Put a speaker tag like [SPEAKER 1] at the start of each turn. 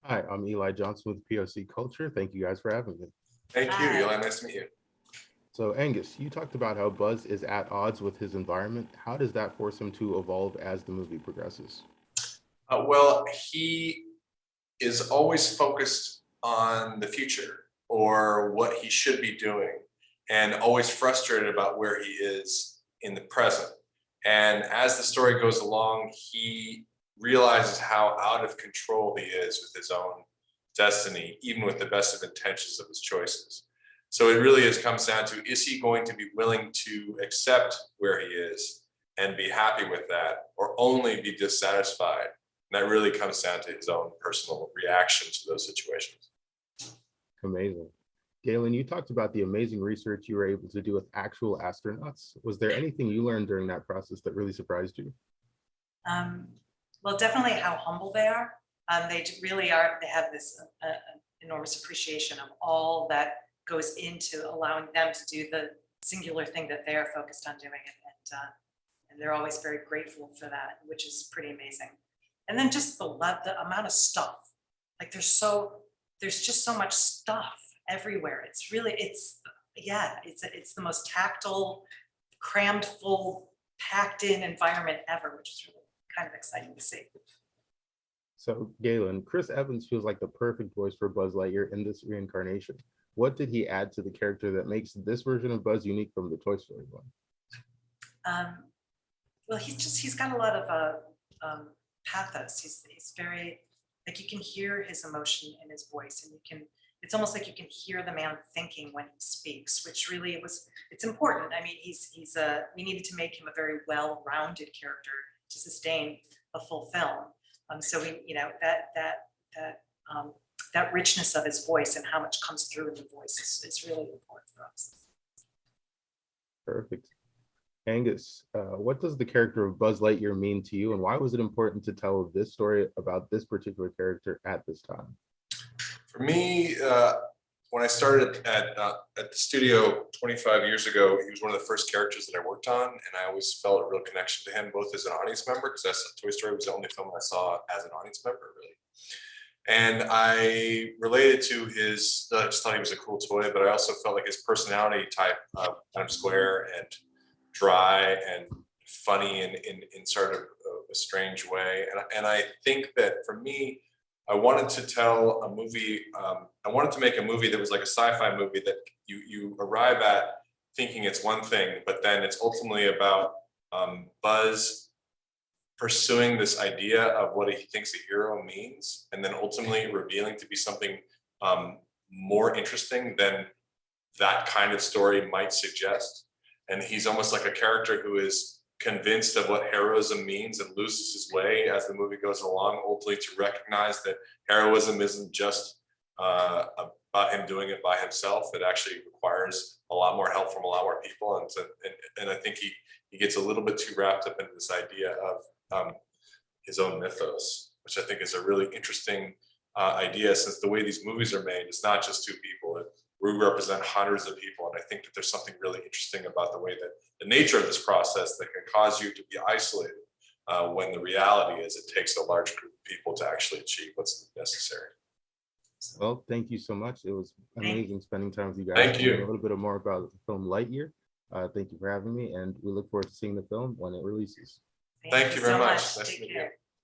[SPEAKER 1] Hi, I'm Eli Johnson with POC Culture. Thank you guys for having me.
[SPEAKER 2] Thank you, Eli. Nice to meet you.
[SPEAKER 1] So, Angus, you talked about how Buzz is at odds with his environment. How does that force him to evolve as the movie progresses?
[SPEAKER 2] Well, he is always focused on the future or what he should be doing, and always frustrated about where he is in the present. And as the story goes along, he realizes how out of control he is with his own destiny, even with the best of intentions of his choices. So it really comes down to, is he going to be willing to accept where he is and be happy with that, or only be dissatisfied? And that really comes down to his own personal reaction to those situations.
[SPEAKER 1] Amazing. Galyn, you talked about the amazing research you were able to do with actual astronauts. Was there anything you learned during that process that really surprised you?
[SPEAKER 3] Well, definitely how humble they are. Really are. They have this enormous appreciation of all that goes into allowing them to do the singular thing that they are focused on doing, and they're always very grateful for that, which is pretty amazing. And then just the amount of stuff. Like there's just so much stuff everywhere. It's the most tactile, crammed full, packed in environment ever, which is really kind of exciting to see.
[SPEAKER 1] So, Galyn, Chris Evans feels like the perfect voice for Buzz Lightyear in this reincarnation. What did he add to the character that makes this version of Buzz unique from the Toy Story one?
[SPEAKER 3] Well, he's got a lot of pathos. He's very, like, you can hear his emotion in his voice, and it's almost like you can hear the man thinking when he speaks, which really it's important. I mean, we needed to make him a very well-rounded character to sustain a full film. So that richness of his voice and how much comes through in the voice is really important for us.
[SPEAKER 1] Perfect. Angus, what does the character of Buzz Lightyear mean to you, and why was it important to tell this story about this particular character at this time?
[SPEAKER 2] For me, when I started at the studio 25 years ago, he was one of the first characters that I worked on, and I always felt a real connection to him, both as an audience member, because Toy Story was the only film I saw as an audience member, really. And I related to I just thought he was a cool toy, but I also felt like his personality type, kind of square and dry and funny in sort of a strange way. And I think that for me, I wanted to tell a movie, I wanted to make a movie that was like a sci-fi movie that you arrive at thinking it's one thing, but then it's ultimately about Buzz pursuing this idea of what he thinks a hero means, and then ultimately revealing to be something more interesting than that kind of story might suggest. And he's almost like a character who is convinced of what heroism means and loses his way as the movie goes along, ultimately to recognize that heroism isn't just about him doing it by himself. It actually requires a lot more help from a lot more people. And I think he gets a little bit too wrapped up into this idea of his own mythos, which I think is a really interesting idea, since the way these movies are made, it's not just two people. We represent hundreds of people, and I think that there's something really interesting about the way that the nature of this process that can cause you to be isolated, when the reality is it takes a large group of people to actually achieve what's necessary.
[SPEAKER 1] Well, thank you so much. It was amazing spending time with you guys.
[SPEAKER 2] Thank you.
[SPEAKER 1] A little bit more about the film Lightyear. Thank you for having me, and we look forward to seeing the film when it releases.
[SPEAKER 2] Thank you very
[SPEAKER 3] so
[SPEAKER 2] much.
[SPEAKER 3] much.
[SPEAKER 2] Nice to
[SPEAKER 3] Take
[SPEAKER 2] meet you.
[SPEAKER 3] care.